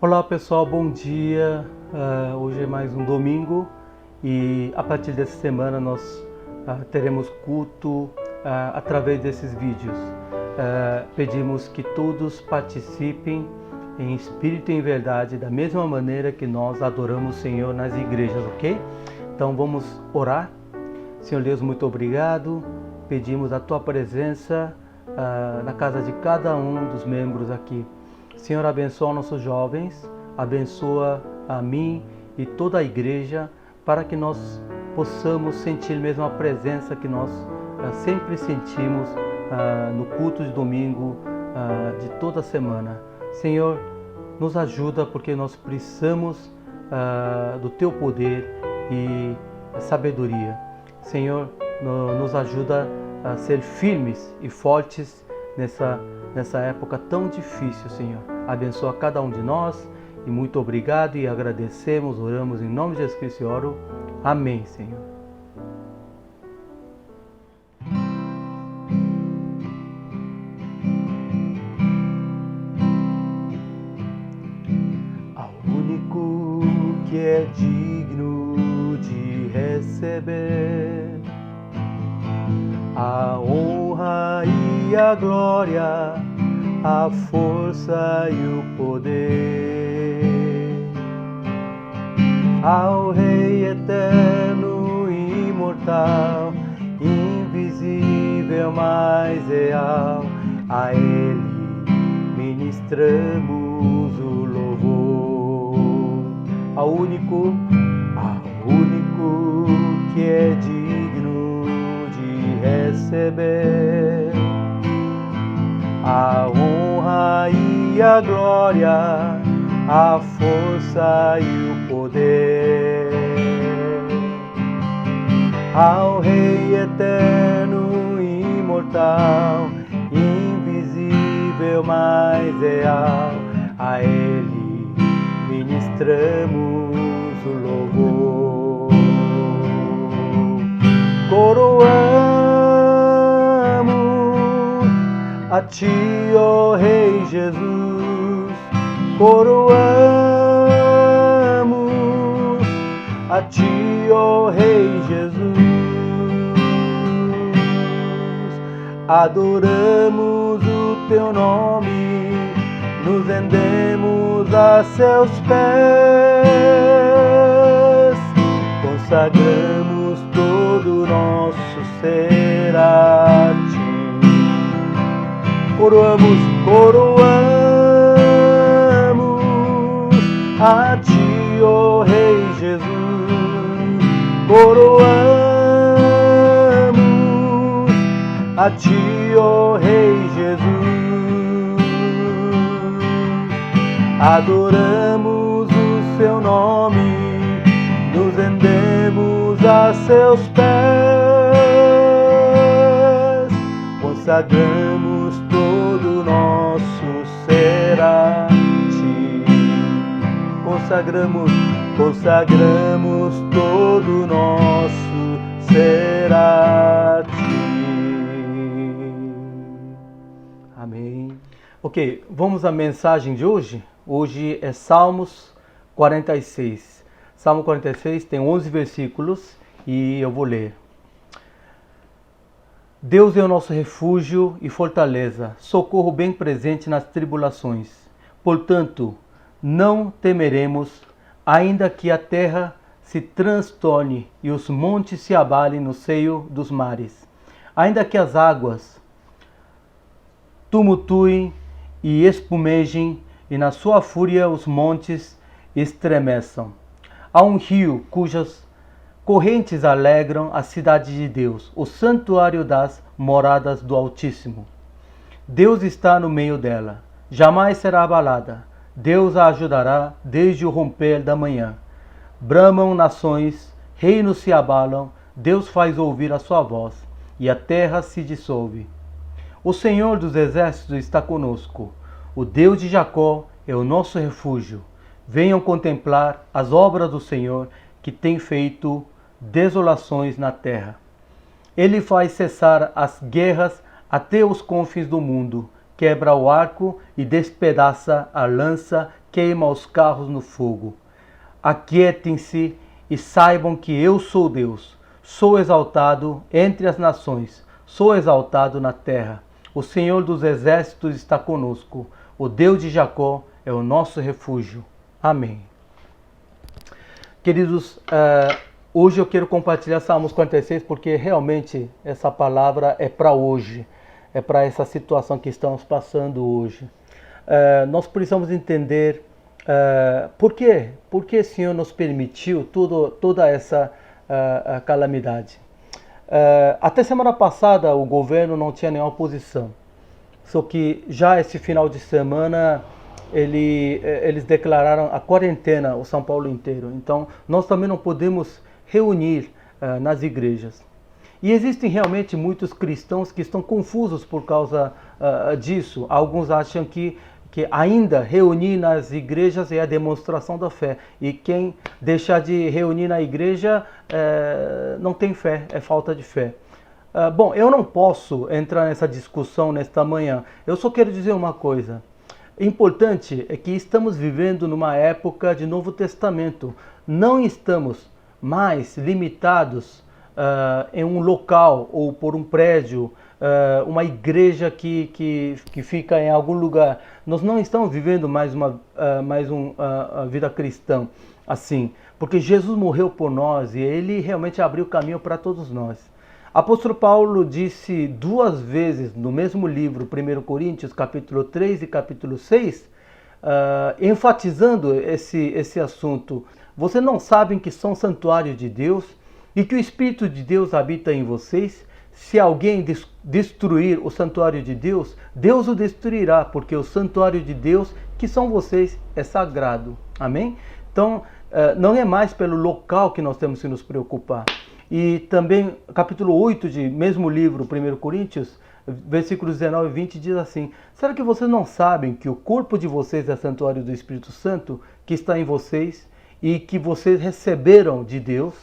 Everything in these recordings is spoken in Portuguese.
Olá pessoal, bom dia. Hoje é mais um domingo e a partir dessa semana nós teremos culto através desses vídeos. Pedimos que todos participem em espírito e em verdade, da mesma maneira que nós adoramos o Senhor nas igrejas, ok? Então vamos orar. Senhor Deus, muito obrigado. Pedimos a Tua presença na casa de cada um dos membros aqui. Senhor, abençoa nossos jovens, abençoa a mim e toda a igreja, para que nós possamos sentir mesmo a presença que nós sempre sentimos no culto de domingo de toda semana. Senhor, nos ajuda, porque nós precisamos do Teu poder e sabedoria. Senhor, nos ajuda a ser firmes e fortes nessa época tão difícil, Senhor. Abençoa cada um de nós e muito obrigado e agradecemos, oramos em nome de Jesus Cristo e oro. Amém, Senhor. Ao único que é digno de receber a honra e a glória, a força e o poder, ao Rei eterno e imortal, invisível, mas real, a Ele ministramos o louvor. Ao único que é digno de receber a honra e a glória, a força e o poder, ao Rei eterno e imortal, invisível, mas real, a Ele ministramos o louvor. Coroamos a Ti, ó Rei Jesus, coroamos a Ti, ó Rei Jesus, adoramos o Teu nome, nos rendemos a Seus pés, consagramos todo o nosso ser a Ti. Coroamos a Ti, ó Rei Jesus, coroamos a Ti, ó Rei Jesus, adoramos o Seu nome, nos rendemos a Seus pés, consagramos todo o nosso ser a Ti. Consagramos todo o nosso ser a Ti. Amém. Ok, vamos à mensagem de hoje. Hoje é Salmos 46. Salmo 46 tem 11 versículos e eu vou ler. Deus é o nosso refúgio e fortaleza, socorro bem presente nas tribulações. Portanto, não temeremos, ainda que a terra se transtorne e os montes se abalem no seio dos mares, ainda que as águas tumultuem e espumejem, e na sua fúria os montes estremeçam. Há um rio cujas correntes alegram a cidade de Deus, o santuário das moradas do Altíssimo. Deus está no meio dela, jamais será abalada. Deus a ajudará desde o romper da manhã. Bramam nações, reinos se abalam, Deus faz ouvir a sua voz, e a terra se dissolve. O Senhor dos exércitos está conosco, o Deus de Jacó é o nosso refúgio. Venham contemplar as obras do Senhor, que tem feito desolações na terra. Ele faz cessar as guerras até os confins do mundo, quebra o arco e despedaça a lança queima os carros no fogo. Aquietem-se e saibam que eu sou Deus. Sou exaltado entre as nações, sou exaltado na terra. O Senhor dos exércitos está conosco. O Deus de Jacó é o nosso refúgio. Amém. Queridos, hoje eu quero compartilhar Salmos 46 porque realmente essa palavra é para hoje. É para essa situação que estamos passando hoje. Nós precisamos entender por quê? Por que o Senhor nos permitiu toda essa calamidade? Até semana passada o governo não tinha nenhuma posição. Só que já esse final de semana eles declararam a quarentena, o São Paulo inteiro. Então nós também não podemos reunir nas igrejas. E existem realmente muitos cristãos que estão confusos por causa disso. Alguns acham que ainda reunir nas igrejas é a demonstração da fé. E quem deixar de reunir na igreja não tem fé, é falta de fé. Bom, eu não posso entrar nessa discussão nesta manhã. Eu só quero dizer uma coisa. Importante é que estamos vivendo numa época de Novo Testamento. Não estamos mais limitados em um local ou por um prédio, uma igreja que fica em algum lugar. Nós não estamos vivendo mais uma vida cristã assim, porque Jesus morreu por nós e Ele realmente abriu o caminho para todos nós. Apóstolo Paulo disse 2 vezes no mesmo livro, 1 Coríntios, capítulo 3 e capítulo 6, enfatizando esse assunto. Vocês não sabem que são santuário de Deus e que o Espírito de Deus habita em vocês? Se alguém destruir o santuário de Deus, Deus o destruirá, porque o santuário de Deus, que são vocês, é sagrado. Amém? Então, não é mais pelo local que nós temos que nos preocupar. E também, capítulo 8 de mesmo livro, 1 Coríntios, versículos 19 e 20, diz assim: será que vocês não sabem que o corpo de vocês é santuário do Espírito Santo, que está em vocês, e que vocês receberam de Deus,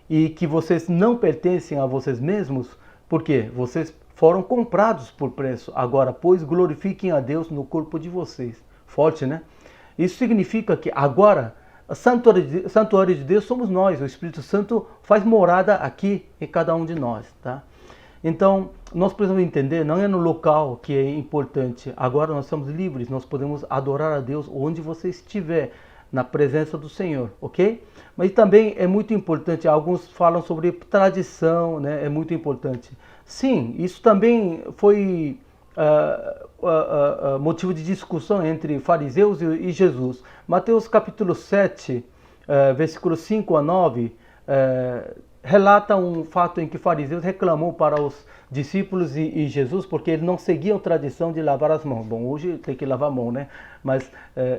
e que vocês não pertencem a vocês mesmos? Porque vocês foram comprados por preço. Agora, pois, glorifiquem a Deus no corpo de vocês. Forte, né? Isso significa que agora, santuário de Deus somos nós. O Espírito Santo faz morada aqui em cada um de nós, tá? Então, nós precisamos entender, não é no local que é importante. Agora nós somos livres, nós podemos adorar a Deus onde você estiver, na presença do Senhor, ok? Mas também é muito importante, alguns falam sobre tradição, né? É muito importante. Sim, isso também foi motivo de discussão entre fariseus e Jesus. Mateus capítulo 7, versículos 5 a 9, relata um fato em que fariseus reclamou para os discípulos e Jesus, porque eles não seguiam a tradição de lavar as mãos. Bom, hoje tem que lavar a mão, né? Mas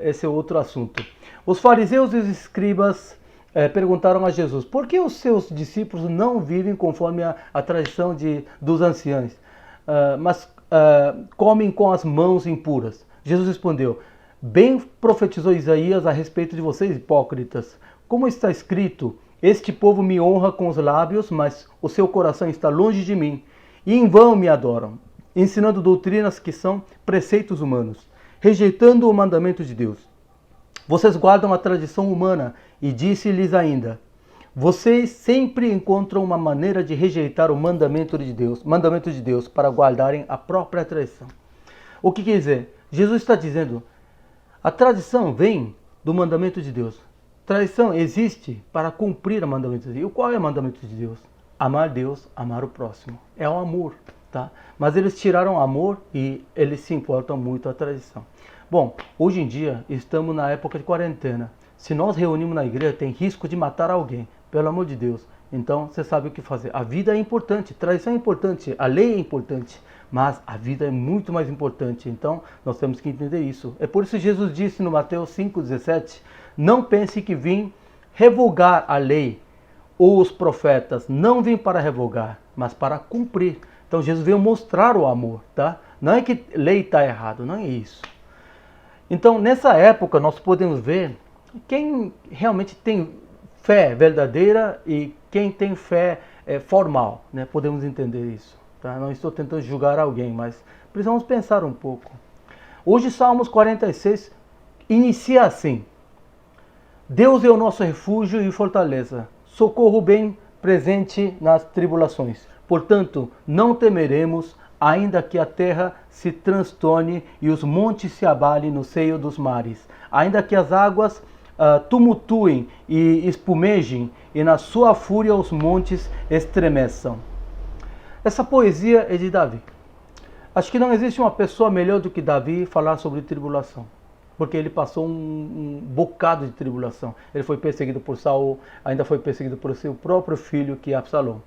esse é outro assunto. Os fariseus e os escribas perguntaram a Jesus: por que os seus discípulos não vivem conforme a tradição dos anciãos, mas comem com as mãos impuras? Jesus respondeu: bem profetizou Isaías a respeito de vocês, hipócritas. Como está escrito: este povo me honra com os lábios, mas o seu coração está longe de mim, e em vão me adoram, ensinando doutrinas que são preceitos humanos, rejeitando o mandamento de Deus. Vocês guardam a tradição humana, e disse-lhes ainda: vocês sempre encontram uma maneira de rejeitar o mandamento de Deus para guardarem a própria tradição. O que quer dizer? Jesus está dizendo: a tradição vem do mandamento de Deus. Tradição existe para cumprir o mandamento de Deus. E qual é o mandamento de Deus? Amar Deus, amar o próximo. É o amor, tá? Mas eles tiraram o amor e eles se importam muito com a tradição. Bom, hoje em dia estamos na época de quarentena. Se nós reunimos na igreja, tem risco de matar alguém, pelo amor de Deus. Então, você sabe o que fazer. A vida é importante, tradição é importante, a lei é importante, mas a vida é muito mais importante. Então, nós temos que entender isso. É por isso que Jesus disse no Mateus 5,17, não pense que vim revogar a lei ou os profetas. Não vim para revogar, mas para cumprir. Então, Jesus veio mostrar o amor, tá? Não é que lei está errado, não é isso. Então, nessa época, nós podemos ver quem realmente tem fé verdadeira e quem tem fé formal, né? Podemos entender isso, tá? Não estou tentando julgar alguém, mas precisamos pensar um pouco. Hoje, Salmos 46, inicia assim: Deus é o nosso refúgio e fortaleza, socorro bem presente nas tribulações. Portanto, não temeremos, ainda que a terra se transtorne e os montes se abalem no seio dos mares, ainda que as águas tumultuem e espumejem, e na sua fúria os montes estremeçam. Essa poesia é de Davi. Acho que não existe uma pessoa melhor do que Davi falar sobre tribulação, porque ele passou um bocado de tribulação. Ele foi perseguido por Saul, ainda foi perseguido por seu próprio filho, que é Absalão.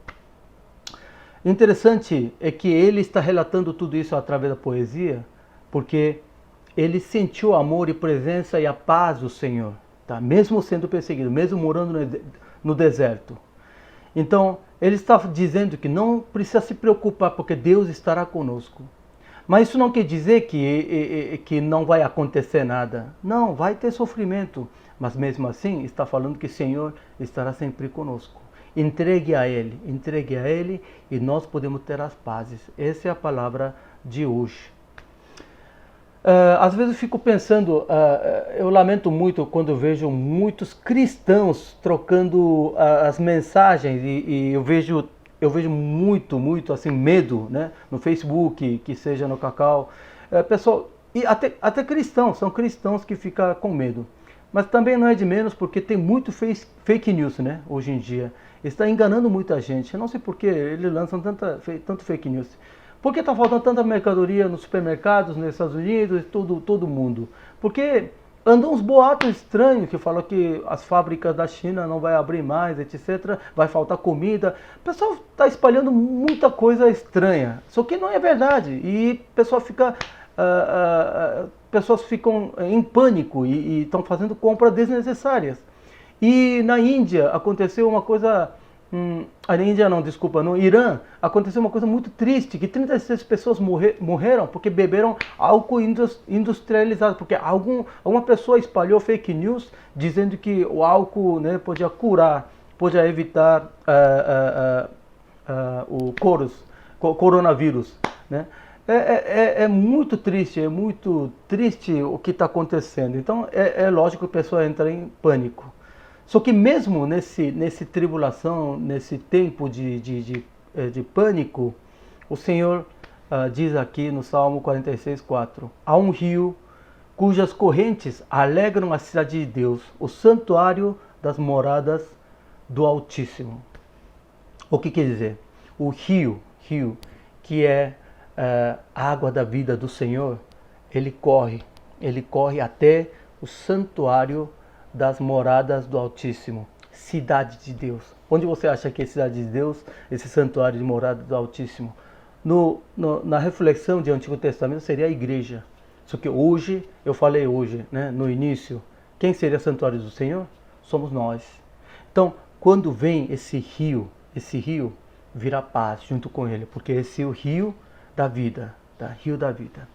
Interessante é que ele está relatando tudo isso através da poesia, porque ele sentiu o amor e presença e a paz do Senhor, tá? Mesmo sendo perseguido, mesmo morando no deserto. Então, ele está dizendo que não precisa se preocupar, porque Deus estará conosco. Mas isso não quer dizer que não vai acontecer nada. Não, vai ter sofrimento. Mas mesmo assim, está falando que o Senhor estará sempre conosco. Entregue a Ele e nós podemos ter as pazes. Essa é a palavra de hoje. Às vezes eu fico pensando, eu lamento muito quando eu vejo muitos cristãos trocando as mensagens e eu vejo muito assim medo, né, no Facebook, que seja no Cacau. Pessoal, e até cristãos, são cristãos que ficam com medo. Mas também não é de menos, porque tem muito fake news, né, hoje em dia. Está enganando muita gente. Eu não sei por que eles lançam tanto fake news. Por que está faltando tanta mercadoria nos supermercados, nos Estados Unidos, todo mundo? Porque andam uns boatos estranhos que falam que as fábricas da China não vai abrir mais, etc. Vai faltar comida. O pessoal está espalhando muita coisa estranha. Só que não é verdade. E o pessoal pessoas ficam em pânico e estão fazendo compras desnecessárias. E na Índia aconteceu uma coisa... no Irã aconteceu uma coisa muito triste, que 36 pessoas morreram porque beberam álcool industrializado, porque alguma pessoa espalhou fake news dizendo que o álcool, né, podia curar, podia evitar o coronavírus, né? É muito triste o que está acontecendo. Então é lógico que a pessoa entra em pânico. Só que mesmo nesse tribulação, nesse tempo de pânico, o Senhor diz aqui no Salmo 46:4: há um rio cujas correntes alegram a cidade de Deus, o santuário das moradas do Altíssimo. O que quer dizer? O rio, que é a água da vida do Senhor, ele corre até o santuário das moradas do Altíssimo, cidade de Deus. Onde você acha que é cidade de Deus, esse santuário de morada do Altíssimo? Na reflexão de Antigo Testamento seria a igreja. Só que hoje, eu falei hoje, né, no início, quem seria santuário do Senhor? Somos nós. Então, quando vem esse rio vira paz junto com ele, porque esse é o rio da vida, rio da vida.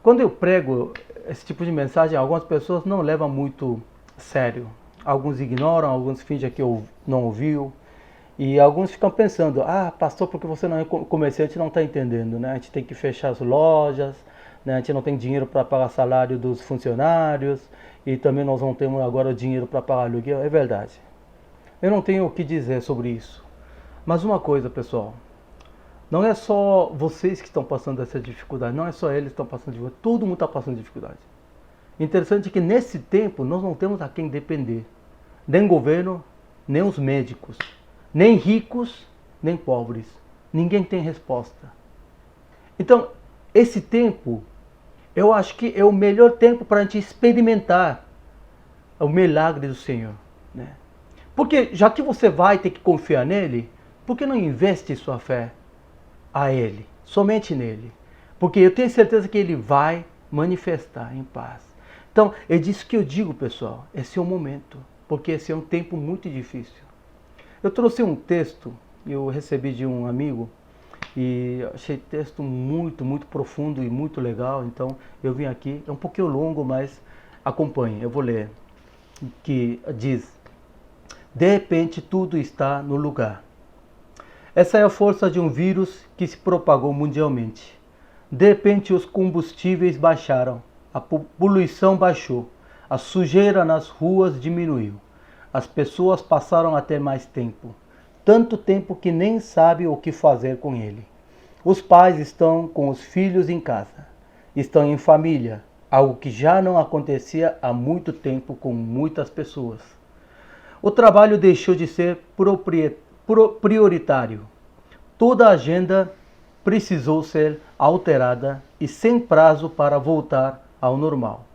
Quando eu prego esse tipo de mensagem, algumas pessoas não levam muito sério. Alguns ignoram, alguns fingem que não ouviu. E alguns ficam pensando, pastor, porque você não é comerciante, não está entendendo, né? A gente tem que fechar as lojas, né? A gente não tem dinheiro para pagar salário dos funcionários, e também nós não temos agora dinheiro para pagar aluguel. É verdade. Eu não tenho o que dizer sobre isso. Mas uma coisa, pessoal, não é só vocês que estão passando essa dificuldade, não é só eles que estão passando dificuldade, todo mundo está passando dificuldade. Interessante que nesse tempo nós não temos a quem depender, nem o governo, nem os médicos, nem ricos, nem pobres. Ninguém tem resposta. Então, esse tempo, eu acho que é o melhor tempo para a gente experimentar o milagre do Senhor, né? Porque já que você vai ter que confiar nele, por que não investe sua fé a Ele, somente nele? Porque eu tenho certeza que Ele vai manifestar em paz. Então, é disso que eu digo, pessoal, esse é o momento, porque esse é um tempo muito difícil. Eu trouxe um texto, eu recebi de um amigo, e achei o texto muito profundo e muito legal, então eu vim aqui, é um pouquinho longo, mas acompanhe, eu vou ler, que diz: de repente tudo está no lugar. Essa é a força de um vírus que se propagou mundialmente. De repente os combustíveis baixaram, a poluição baixou, a sujeira nas ruas diminuiu. As pessoas passaram a ter mais tempo, tanto tempo que nem sabem o que fazer com ele. Os pais estão com os filhos em casa, estão em família, algo que já não acontecia há muito tempo com muitas pessoas. O trabalho deixou de ser prioritário. Toda a agenda precisou ser alterada e sem prazo para voltar ao normal.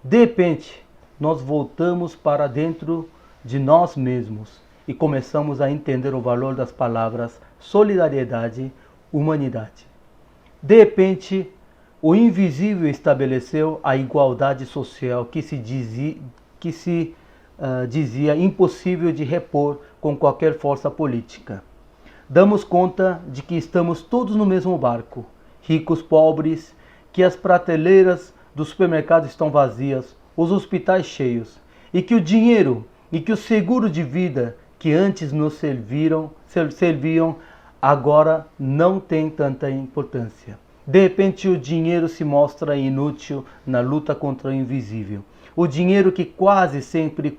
De repente, nós voltamos para dentro de nós mesmos e começamos a entender o valor das palavras solidariedade, humanidade. De repente, o invisível estabeleceu a igualdade social que se dizia impossível de repor com qualquer força política. Damos conta de que estamos todos no mesmo barco, ricos, pobres, que as prateleiras dos supermercados estão vazias, os hospitais cheios, e que o dinheiro e que o seguro de vida que antes nos serviam agora não tem tanta importância. De repente o dinheiro se mostra inútil na luta contra o invisível. O dinheiro que quase sempre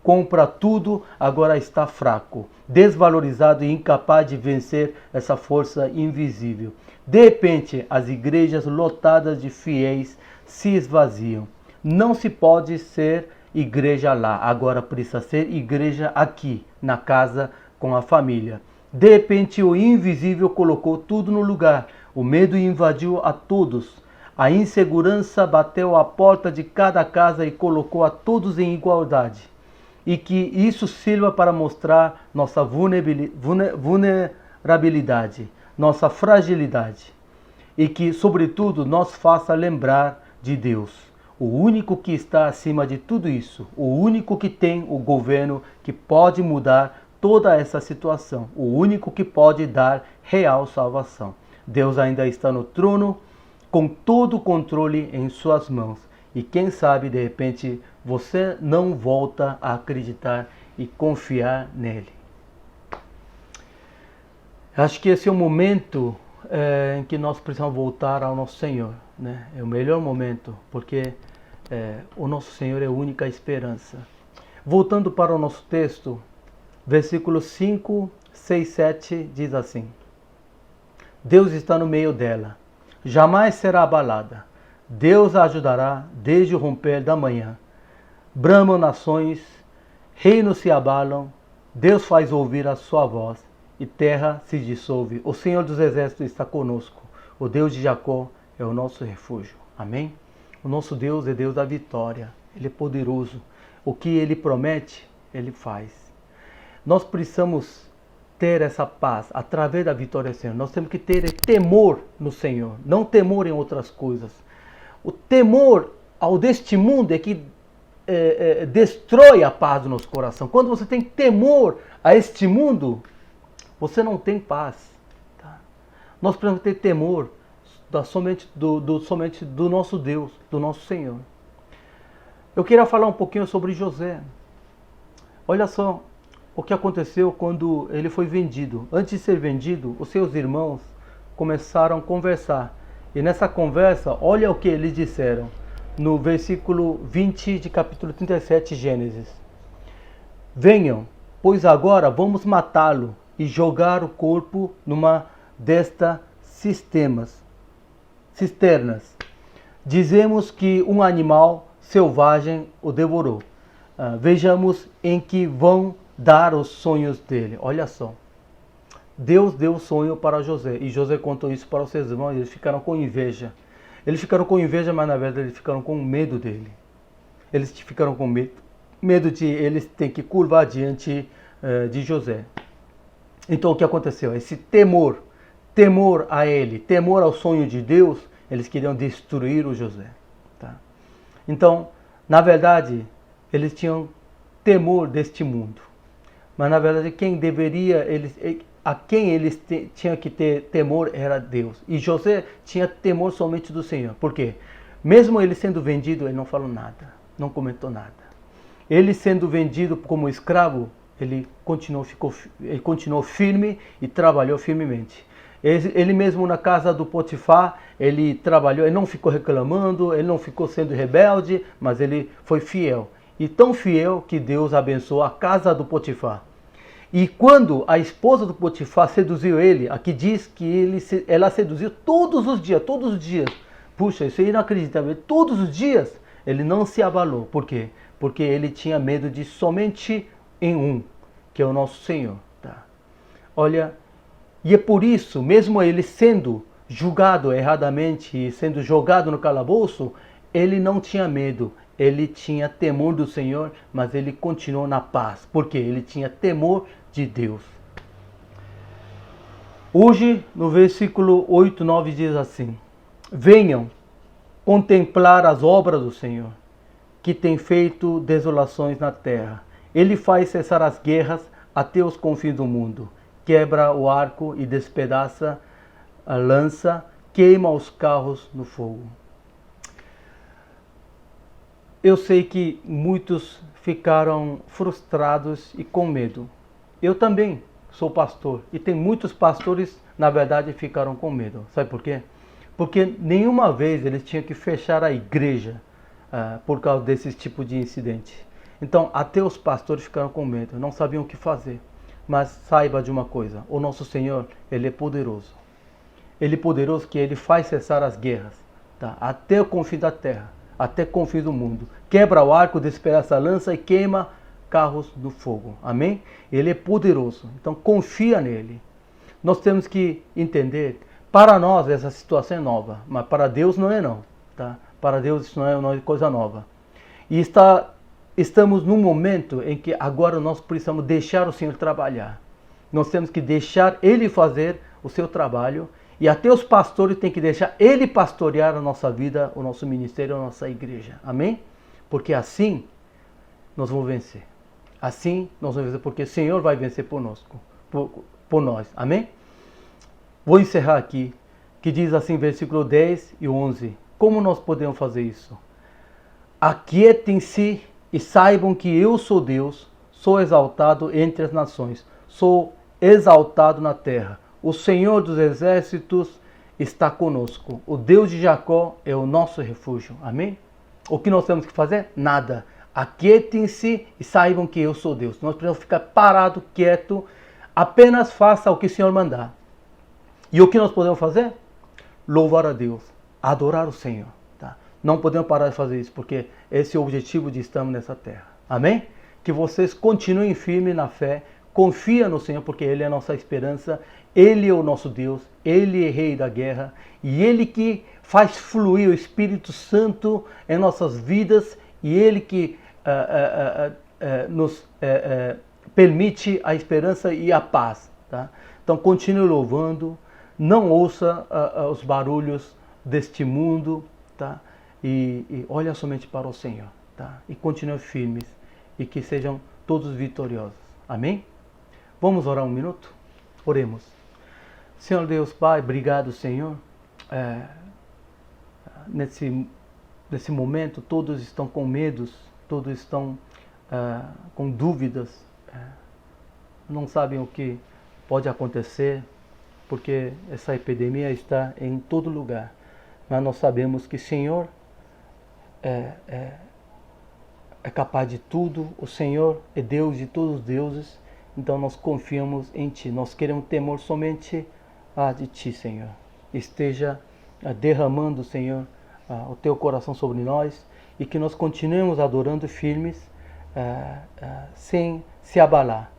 compra tudo agora está fraco, desvalorizado e incapaz de vencer essa força invisível. De repente as igrejas lotadas de fiéis se esvaziam. Não se pode ser igreja lá, agora precisa ser igreja aqui, na casa, com a família. De repente o invisível colocou tudo no lugar. O medo invadiu a todos. A insegurança bateu à porta de cada casa e colocou a todos em igualdade. E que isso sirva para mostrar nossa vulnerabilidade, nossa fragilidade. E que, sobretudo, nos faça lembrar de Deus, o único que está acima de tudo isso, o único que tem o governo que pode mudar toda essa situação, o único que pode dar real salvação. Deus ainda está no trono, com todo o controle em suas mãos. E quem sabe, de repente, você não volta a acreditar e confiar nele. Acho que esse é o momento em que nós precisamos voltar ao nosso Senhor, né? É o melhor momento, porque o nosso Senhor é a única esperança. Voltando para o nosso texto, versículos 5, 6, 7 diz assim: Deus está no meio dela, jamais será abalada. Deus a ajudará desde o romper da manhã. Bramam nações, reinos se abalam, Deus faz ouvir a sua voz e terra se dissolve. O Senhor dos Exércitos está conosco, o Deus de Jacó é o nosso refúgio. Amém? O nosso Deus é Deus da vitória, Ele é poderoso. O que Ele promete, Ele faz. Nós precisamos ter essa paz através da vitória do Senhor. Nós temos que ter temor no Senhor, não temor em outras coisas. O temor ao deste mundo é que destrói a paz do nosso coração. Quando você tem temor a este mundo, você não tem paz. Tá? Nós precisamos ter temor somente do nosso Deus, do nosso Senhor. Eu queria falar um pouquinho sobre José. Olha só o que aconteceu quando ele foi vendido. Antes de ser vendido, os seus irmãos começaram a conversar. E nessa conversa, olha o que eles disseram. No versículo 20 de capítulo 37 de Gênesis. Venham, pois agora vamos matá-lo e jogar o corpo numa destas cisternas. Dizemos que um animal selvagem o devorou. Vejamos em que vão dar os sonhos dele. Olha só. Deus deu o sonho para José e José contou isso para os seus irmãos e eles ficaram com inveja. Eles ficaram com inveja, mas na verdade eles ficaram com medo dele. Eles ficaram com medo de eles terem que curvar diante de José. Então o que aconteceu? Esse temor a ele, temor ao sonho de Deus, eles queriam destruir o José. Tá? Então, na verdade, eles tinham temor deste mundo. Mas na verdade a quem eles tinham que ter temor era Deus. E José tinha temor somente do Senhor. Por quê? Mesmo ele sendo vendido, ele não falou nada, não comentou nada. Ele sendo vendido como escravo, ele continuou firme e trabalhou firmemente. Ele mesmo na casa do Potifar, ele trabalhou, ele não ficou reclamando, ele não ficou sendo rebelde, mas ele foi fiel. E tão fiel que Deus abençoou a casa do Potifar. E quando a esposa do Potifar seduziu ele, aqui diz que ela seduziu todos os dias, todos os dias. Puxa, isso é inacreditável. Todos os dias ele não se abalou. Por quê? Porque ele tinha medo de somente em um, que é o nosso Senhor. Tá? Olha, e é por isso, mesmo ele sendo julgado erradamente e sendo jogado no calabouço, ele não tinha medo. Ele tinha temor do Senhor, mas ele continuou na paz. Por quê? Ele tinha temor de Deus. Hoje, no versículo 8, 9 diz assim: venham contemplar as obras do Senhor, que tem feito desolações na terra. Ele faz cessar as guerras até os confins do mundo. Quebra o arco e despedaça a lança, queima os carros no fogo. Eu sei que muitos ficaram frustrados e com medo. Eu também sou pastor e tem muitos pastores, na verdade, ficaram com medo. Sabe por quê? Porque nenhuma vez eles tinham que fechar a igreja por causa desse tipo de incidente. Então, até os pastores ficaram com medo, não sabiam o que fazer. Mas saiba de uma coisa, o nosso Senhor, Ele é poderoso. Ele é poderoso que Ele faz cessar as guerras, tá? Até o confim da terra, até o confim do mundo. Quebra o arco, despedaça a lança e queima carros no fogo. Amém? Ele é poderoso, então confia nele. Nós temos que entender, para nós essa situação é nova, mas para Deus não é não. Tá? Para Deus isso não é coisa nova. E estamos num momento em que agora nós precisamos deixar o Senhor trabalhar. Nós temos que deixar Ele fazer o seu trabalho e até os pastores têm que deixar Ele pastorear a nossa vida, o nosso ministério, a nossa igreja. Amém? Porque assim nós vamos vencer. Assim nós vamos vencer, porque o Senhor vai vencer por nós. Amém? Vou encerrar aqui, que diz assim, versículo 10 e 11. Como nós podemos fazer isso? Aquietem-se e saibam que eu sou Deus, sou exaltado entre as nações, sou exaltado na terra. O Senhor dos exércitos está conosco. O Deus de Jacó é o nosso refúgio. Amém? O que nós temos que fazer? Nada. Aquietem-se e saibam que eu sou Deus. Nós precisamos ficar parado, quieto, apenas faça o que o Senhor mandar. E o que nós podemos fazer? Louvar a Deus, adorar o Senhor. Tá? Não podemos parar de fazer isso, porque esse é o objetivo de estarmos nessa terra. Amém? Que vocês continuem firmes na fé, confia no Senhor, porque Ele é a nossa esperança, Ele é o nosso Deus, Ele é Rei da guerra, e Ele que faz fluir o Espírito Santo em nossas vidas, e Ele que nos permite a esperança e a paz. Tá? Então continue louvando, não ouça os barulhos deste mundo, tá? E olha somente para o Senhor, tá? E continue firmes e que sejam todos vitoriosos. Amém? Vamos orar um minuto? Oremos. Senhor Deus Pai, obrigado, Senhor. Nesse momento todos estão com medos, todos estão com dúvidas, não sabem o que pode acontecer, porque essa epidemia está em todo lugar. Mas nós sabemos que o Senhor é capaz de tudo, o Senhor é Deus de todos os deuses, então nós confiamos em Ti. Nós queremos temor somente de Ti, Senhor. Esteja derramando, Senhor, o Teu coração sobre nós e que nós continuemos adorando firmes, sem se abalar,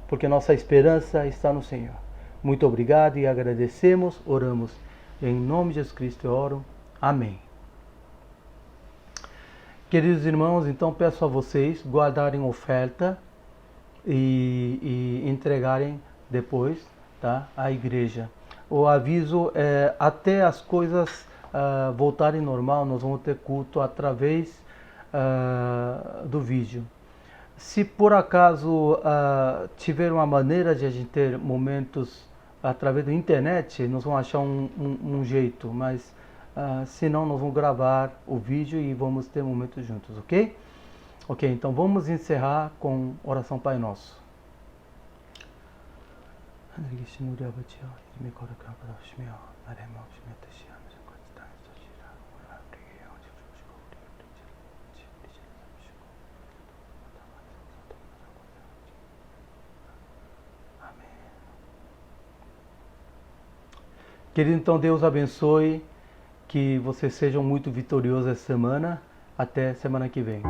porque nossa esperança está no Senhor. Muito obrigado e agradecemos, oramos. Em nome de Jesus Cristo eu oro. Amém. Queridos irmãos, então peço a vocês guardarem oferta e entregarem depois, tá, à igreja. O aviso é até as coisas voltarem normal, nós vamos ter culto através do vídeo. Se por acaso tiver uma maneira de a gente ter momentos através da internet, nós vamos achar um jeito, mas se não, nós vamos gravar o vídeo e vamos ter momentos juntos, ok? Ok, então vamos encerrar com oração Pai Nosso. Querido, então Deus abençoe, que vocês sejam muito vitoriosos essa semana. Até semana que vem.